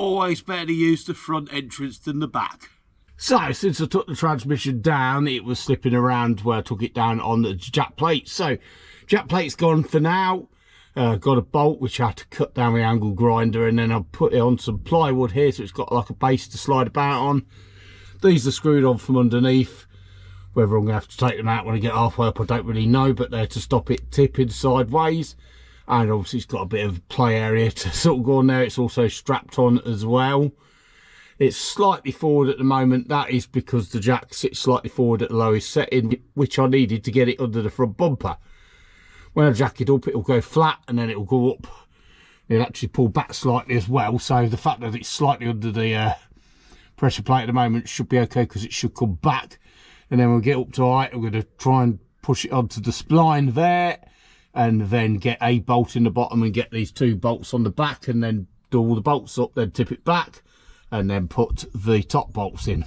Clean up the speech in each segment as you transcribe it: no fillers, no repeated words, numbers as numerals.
always better to use the front entrance than the back. So, since I took the transmission down, it was slipping around where I took it down on the jack plate. So, jack plate's gone for now. Got a bolt which I had to cut down with the angle grinder, and then I'll put it on some plywood here so it's got like a base to slide about on. These are screwed on from underneath. Whether I'm going to have to take them out when I get halfway up, I don't really know, but they're to stop it tipping sideways. And obviously it's got a bit of play area to sort of go on there. It's also strapped on as well. It's slightly forward at the moment. That is because the jack sits slightly forward at the lowest setting, which I needed to get it under the front bumper. When I jack it up, it'll go flat and then it'll go up. It'll actually pull back slightly as well. So the fact that it's slightly under the pressure plate at the moment should be okay, because it should come back. And then we'll get up to height. I'm going to try and push it onto the spline there, and then get a bolt in the bottom and get these 2 bolts on the back, and then do all the bolts up, then tip it back, and then put the top bolts in.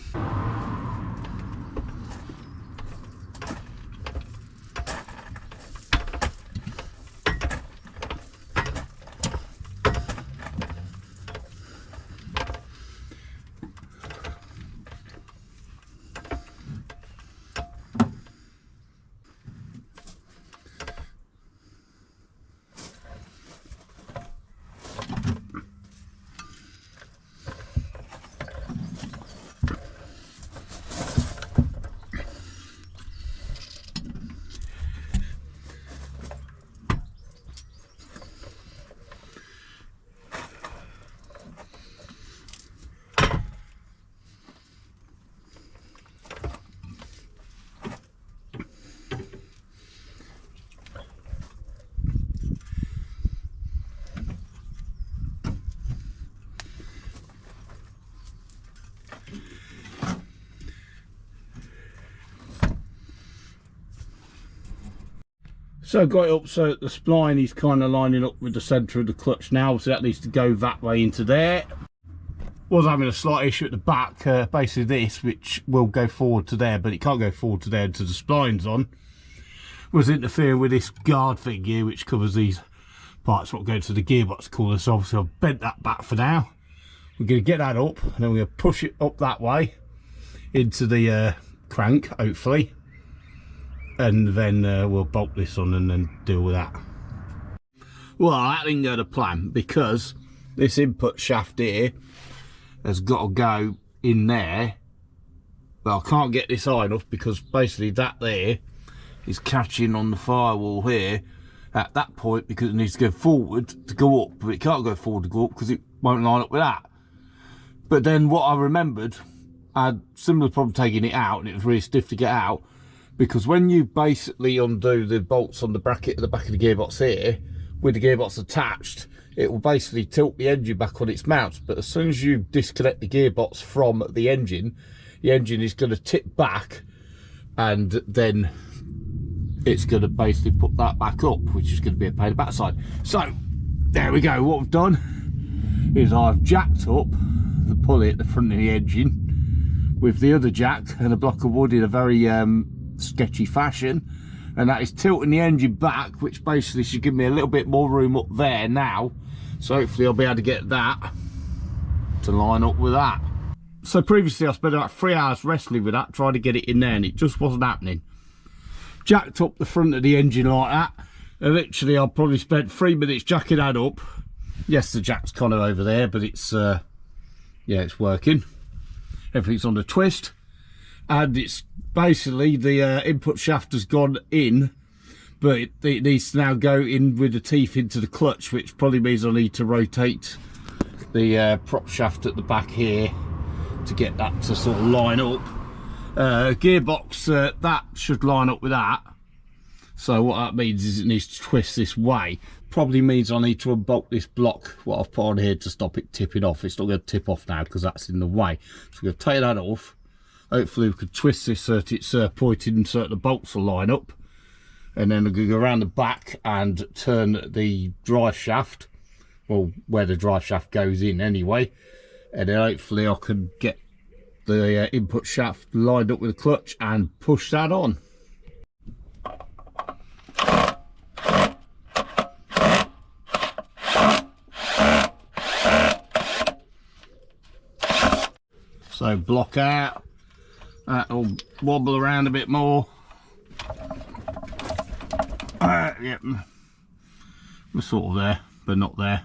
So got it up so that the spline is kind of lining up with the centre of the clutch now, so that needs to go that way into there. Was having a slight issue at the back, basically this, which will go forward to there, but it can't go forward to there until the spline's on, was interfering with this guard thing here, which covers these parts what go to the gearbox cooler. So obviously I've bent that back for now. We're going to get that up, and then we're going to push it up that way into the crank, hopefully. And then we'll bolt this on and then deal with that. Well, that didn't go to plan, because this input shaft here has got to go in there, but I can't get this high enough, because basically that there is catching on the firewall here at that point, because it needs to go forward to go up, but it can't go forward to go up because it won't line up with that. But then what I remembered, I had similar problem taking it out, and it was really stiff to get out, because when you basically undo the bolts on the bracket at the back of the gearbox here, with the gearbox attached, it will basically tilt the engine back on its mounts. But as soon as you disconnect the gearbox from the engine is going to tip back, and then it's going to basically put that back up, which is going to be a pain in the backside. So there we go. What I've done is I've jacked up the pulley at the front of the engine with the other jack and a block of wood in a very sketchy fashion, and that is tilting the engine back, which basically should give me a little bit more room up there now. So hopefully I'll be able to get that to line up with that. So previously I spent about 3 hours wrestling with that, trying to get it in there, and it just wasn't happening. Jacked up the front of the engine like that, and literally I probably spent 3 minutes jacking that up. Yes, the jack's kind of over there, but it's yeah, it's working. Everything's on the twist, and it's basically the input shaft has gone in, but it needs to now go in with the teeth into the clutch, which probably means I need to rotate the prop shaft at the back here to get that to sort of line up. Gearbox, that should line up with that. So what that means is it needs to twist this way. Probably means I need to unbolt this block, what I've put on here, to stop it tipping off. It's not going to tip off now because that's in the way. So we're going to take that off. Hopefully we can twist this so that it's pointed so that the bolts will line up. And then I'm going to go around the back and turn the drive shaft, well, where the drive shaft goes in anyway. And then hopefully I can get the input shaft lined up with the clutch and push that on. So block out, that'll wobble around a bit more. Yep, we're sort of there, but not there.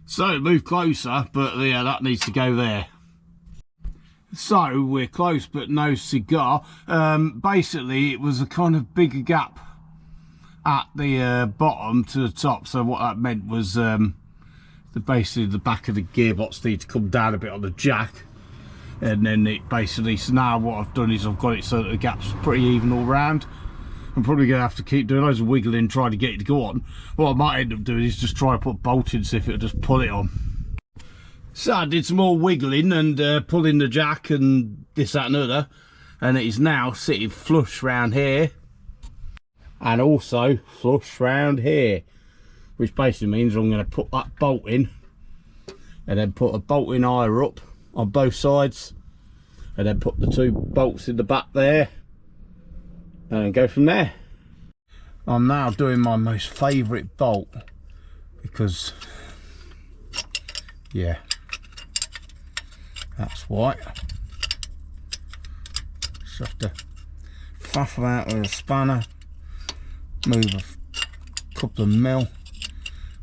So move closer, but yeah, that needs to go there. So we're close, but no cigar. Basically, it was a kind of bigger gap at the bottom to the top. So what that meant was basically the back of the gearbox needs to come down a bit on the jack, and then it basically. So now what I've done is I've got it so that the gap's pretty even all round. I'm probably going to have to keep doing loads of wiggling trying to get it to go on. What I might end up doing is just try to put a bolt in, see if it'll just pull it on. So I did some more wiggling and pulling the jack and this, that and other, and it is now sitting flush round here and also flush round here, which basically means I'm going to put that bolt in and then put a bolt in higher up on both sides and then put the 2 bolts in the back there and go from there. I'm now doing my most favourite bolt because, yeah, that's why. Just have to faff about with a spanner, move a couple of mil,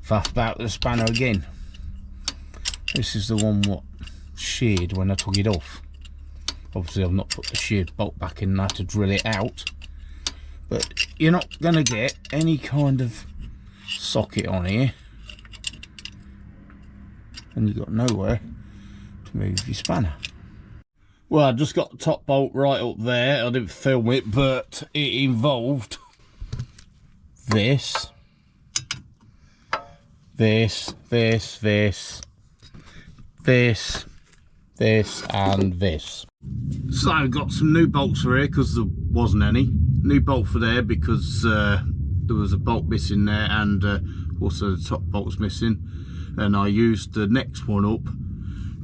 faff about with a spanner again. This is the one what sheared when I took it off. Obviously I've not put the sheared bolt back in, and I had to drill it out. But you're not going to get any kind of socket on here, and you've got nowhere to move your spanner. Well, I just got the top bolt right up there. I didn't film it, but it involved this, this, this, this, this, this and this. So I've got some new bolts for here because there wasn't any. New bolt for there because there was a bolt missing there, and also the top bolt's missing, and I used the next one up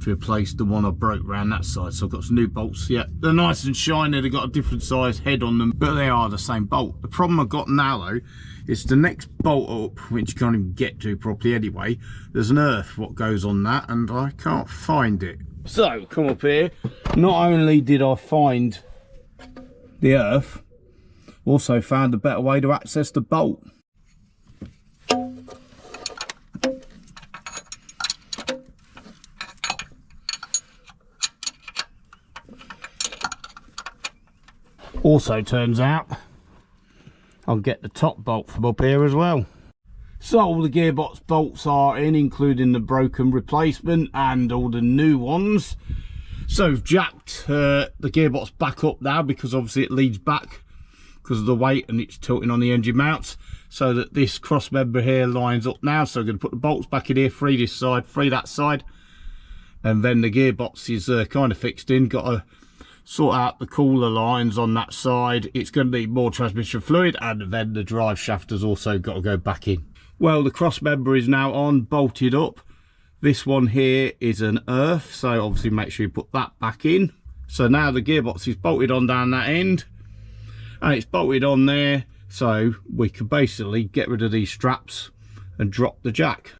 to replace the one I broke around that side. So I've got some new bolts. Yeah, they're nice and shiny, they've got a different size head on them, but they are the same bolt. The problem I've got now though is the next bolt up, which you can't even get to properly anyway, there's an earth what goes on that and I can't find it. So come up here, not only did I find the earth, also found a better way to access the bolt. Also turns out I'll get the top bolt from up here as well. So all the gearbox bolts are in, including the broken replacement and all the new ones. So I've jacked the gearbox back up now because obviously it leads back because of the weight and it's tilting on the engine mounts, so that this cross member here lines up now. So I'm going to put the bolts back in here, free this side, free that side, and then the gearbox is kind of fixed in. Got to sort out the cooler lines on that side. It's going to need more transmission fluid, and then the drive shaft has also got to go back in. Well, the cross member is now on, bolted up. This one here is an earth, so obviously make sure you put that back in. So now the gearbox is bolted on down that end, and it's bolted on there, so we can basically get rid of these straps and drop the jack.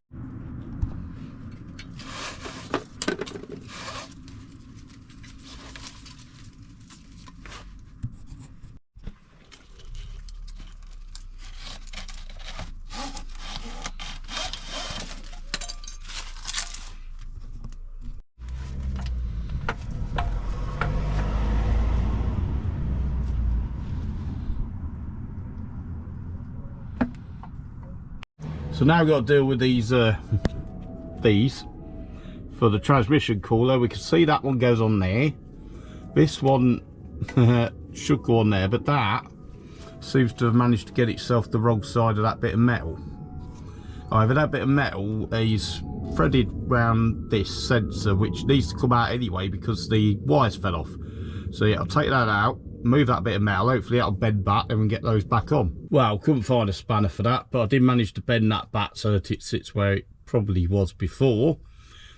So now we've got to deal with these for the transmission cooler. We can see that one goes on there. This one should go on there, but that seems to have managed to get itself the wrong side of that bit of metal. However, that bit of metal is threaded round this sensor, which needs to come out anyway because the wires fell off. So yeah, I'll take that out, move that bit of metal, hopefully that'll bend back and we can get those back on. Well, couldn't find a spanner for that, but I did manage to bend that back so that it sits where it probably was before.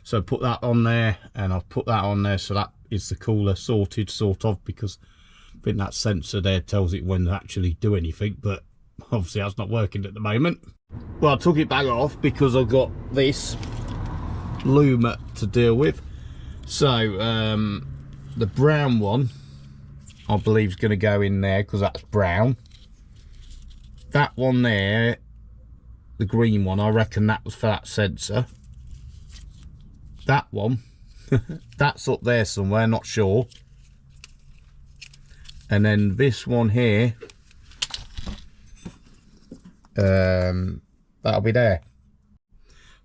So put that on there, and I've put that on there, so that is the cooler sorted, sort of, because I think that sensor there tells it when to actually do anything, but obviously that's not working at the moment. Well, I took it back off because I've got this loomer to deal with. So the brown one I believe is going to go in there because that's brown. That one there, the green one, I reckon that was for that sensor. That one, that's up there somewhere, not sure. And then this one here, that'll be there.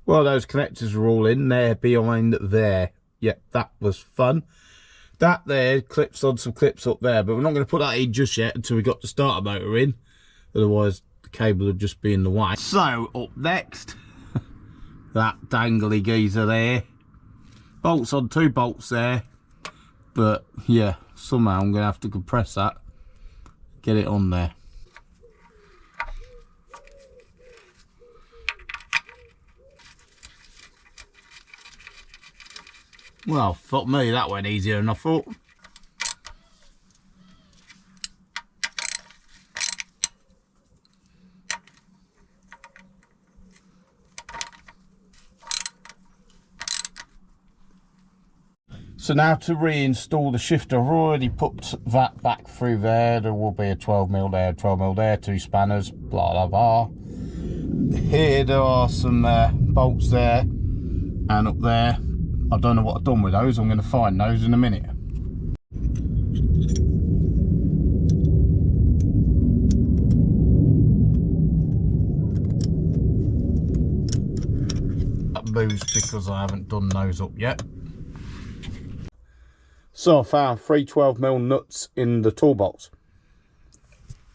Well, those connectors are all in there behind there. Yep, that was fun. That there clips on some clips up there, but we're not going to put that in just yet until we got the starter motor in. Otherwise, the cable would just be in the way. So, up next, that dangly geezer there. Bolts on, 2 bolts there. But, yeah, somehow I'm going to have to compress that. Get it on there. Well, fuck me, that went easier than I thought. So now to reinstall the shifter, I've already put that back through there. There will be a 12mm there, 12mm there, 2 spanners, blah, blah, blah. Here there are some bolts there and up there. I don't know what I've done with those. I'm going to find those in a minute. That moves because I haven't done those up yet. So I found 3 12mm nuts in the toolbox.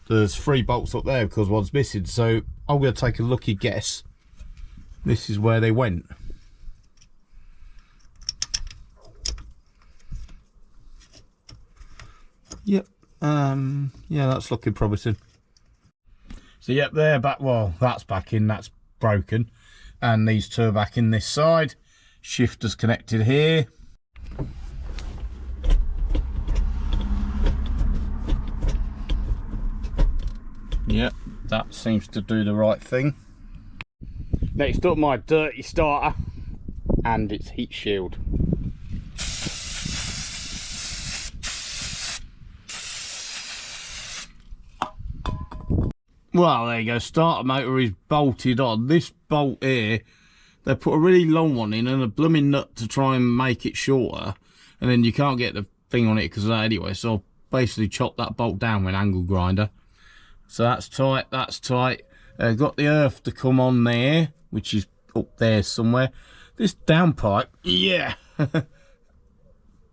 There's 3 bolts up there because one's missing. So I'm going to take a lucky guess. This is where they went. Yep, yeah, that's looking promising. So yep, they're back, well, that's back in, that's broken. And these 2 are back in this side. Shifter's connected here. Yep, that seems to do the right thing. Next up, my dirty starter and its heat shield. Well, there you go, starter motor is bolted on. This bolt here, they put a really long one in and a blooming nut to try and make it shorter, and then you can't get the thing on it because of that anyway, so I've basically chopped that bolt down with an angle grinder. So that's tight, that's tight. Got the earth to come on there, which is up there somewhere. This downpipe, yeah.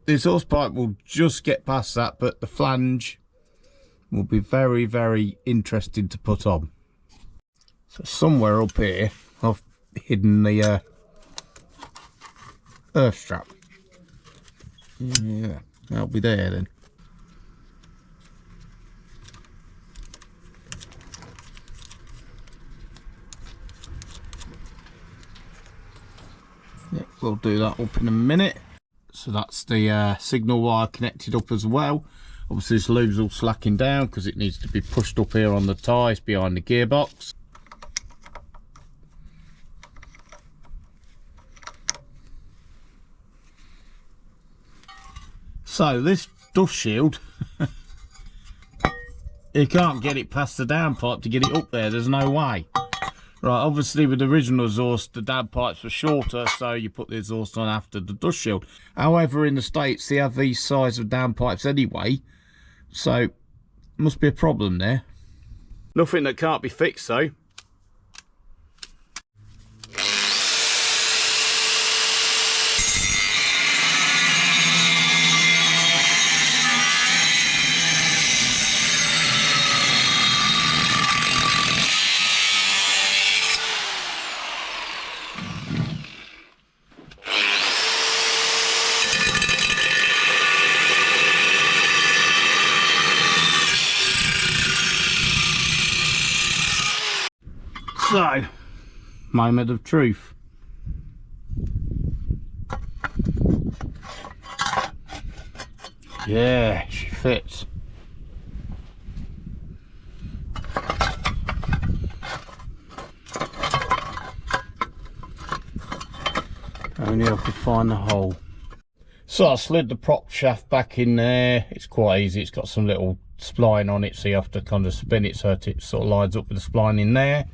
This hose pipe will just get past that, but the flange will be very, very interesting to put on. So somewhere up here, I've hidden the earth strap. Yeah, that'll be there then. Yeah, we'll do that up in a minute. So that's the signal wire connected up as well. Obviously this lube's all slacking down because it needs to be pushed up here on the ties behind the gearbox. So this dust shield, you can't get it past the downpipe to get it up there, there's no way. Right, obviously with the original exhaust, the downpipes were shorter, so you put the exhaust on after the dust shield. However, in the States, they have these size of downpipes anyway, so must be a problem there. Nothing that can't be fixed though. So, moment of truth. Yeah, she fits. Only I could find the hole. So I slid the prop shaft back in there. It's quite easy. It's got some little spline on it, so you have to kind of spin it so it sort of lines up with the spline in there.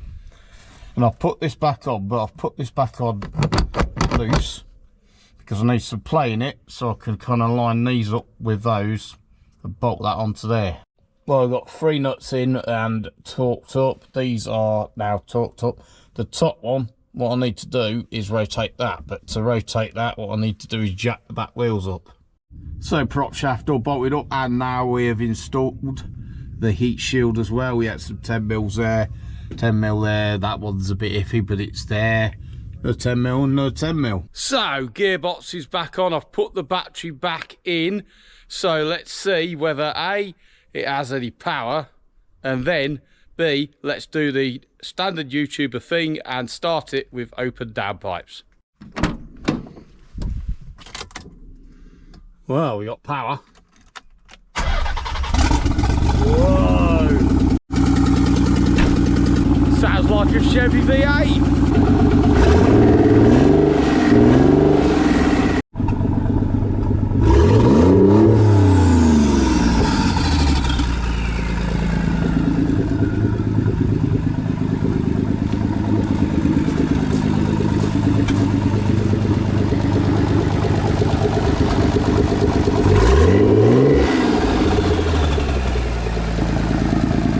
And I'll put this back on, but I've put this back on loose because I need some play in it, so I can kind of line these up with those and bolt that onto there. Well, I've got 3 nuts in and torqued up. These are now torqued up. The top one, what I need to do is rotate that, but to rotate that, what I need to do is jack the back wheels up. So prop shaft all bolted up, and now we have installed the heat shield as well. We had some 10mm there, 10mm there. That one's a bit iffy, but it's there. No 10mm, no 10mm. So gearbox is back on. I've put the battery back in. So let's see whether A, it has any power, and then B, let's do the standard YouTuber thing and start it with open downpipes. Well, we got power. Whoa! Sounds like a Chevy V8.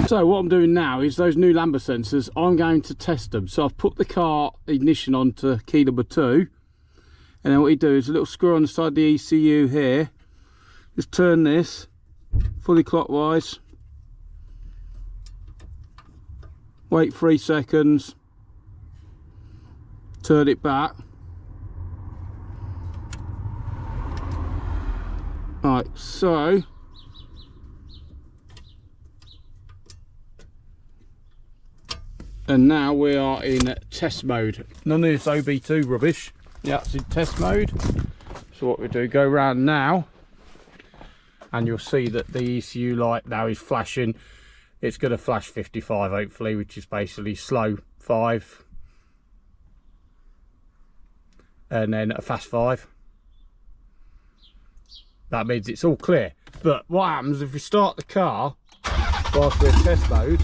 So what I'm doing now is those new Lambda sensors, I'm going to test them. So I've put the car ignition on to key number 2. And then what you do is a little screw on the side of the ECU here. Just turn this fully clockwise. Wait 3 seconds. Turn it back. Right, so and now we are in test mode. None of this OB2 rubbish. Yeah, it's in test mode. So what we do, go around now, and you'll see that the ECU light now is flashing. It's going to flash 55 hopefully, which is basically slow 5. And then a fast 5. That means it's all clear. But what happens if we start the car whilst we're in test mode?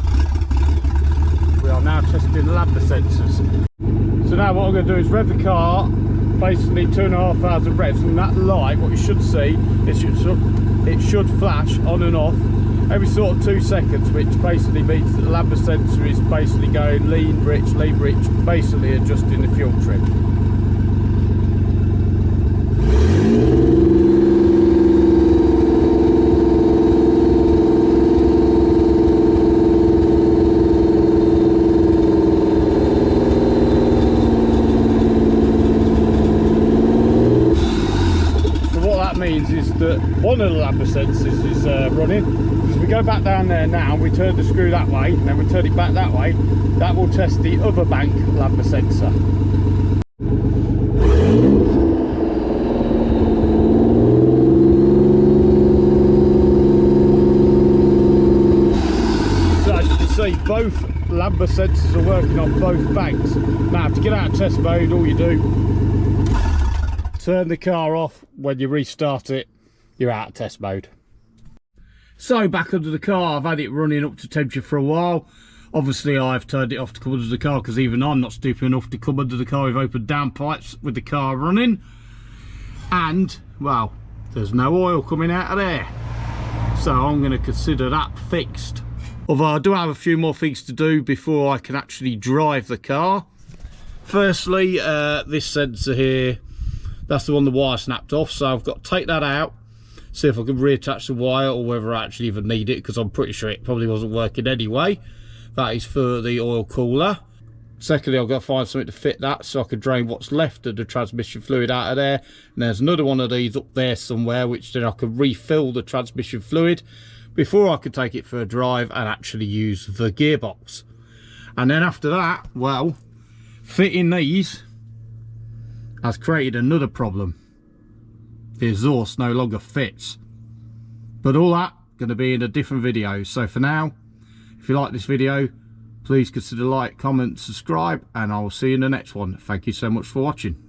We are now testing the Lambda sensors. So now what I'm going to do is rev the car, basically 2,500 revs, and that light, what you should see, it should flash on and off every sort of 2 seconds, which basically means that the Lambda sensor is basically going lean, rich, basically adjusting the fuel trip. Is that one of the Lambda sensors is running. If we go back down there now, we turn the screw that way, and then we turn it back that way, that will test the other bank Lambda sensor. So as you can see, both Lambda sensors are working on both banks. Now to get out of test mode, all you do, turn the car off. When you restart it, you're out of test mode. So back under the car, I've had it running up to temperature for a while. Obviously I've turned it off to come under the car because even I'm not stupid enough to come under the car with open downpipes with the car running. And, well, there's no oil coming out of there. So I'm going to consider that fixed. Although I do have a few more things to do before I can actually drive the car. Firstly, this sensor here, that's the one the wire snapped off, so I've got to take that out, see if I can reattach the wire or whether I actually even need it, because I'm pretty sure it probably wasn't working anyway. That is for the oil cooler. Secondly, I've got to find something to fit that so I can drain what's left of the transmission fluid out of there. And there's another one of these up there somewhere, which then I can refill the transmission fluid before I can take it for a drive and actually use the gearbox. And then after that, well, fitting these has created another problem. The exhaust no longer fits. But all that going to be in a different video. So for now, if you like this video, please consider like, comment, subscribe, and I will see you in the next one. Thank you so much for watching.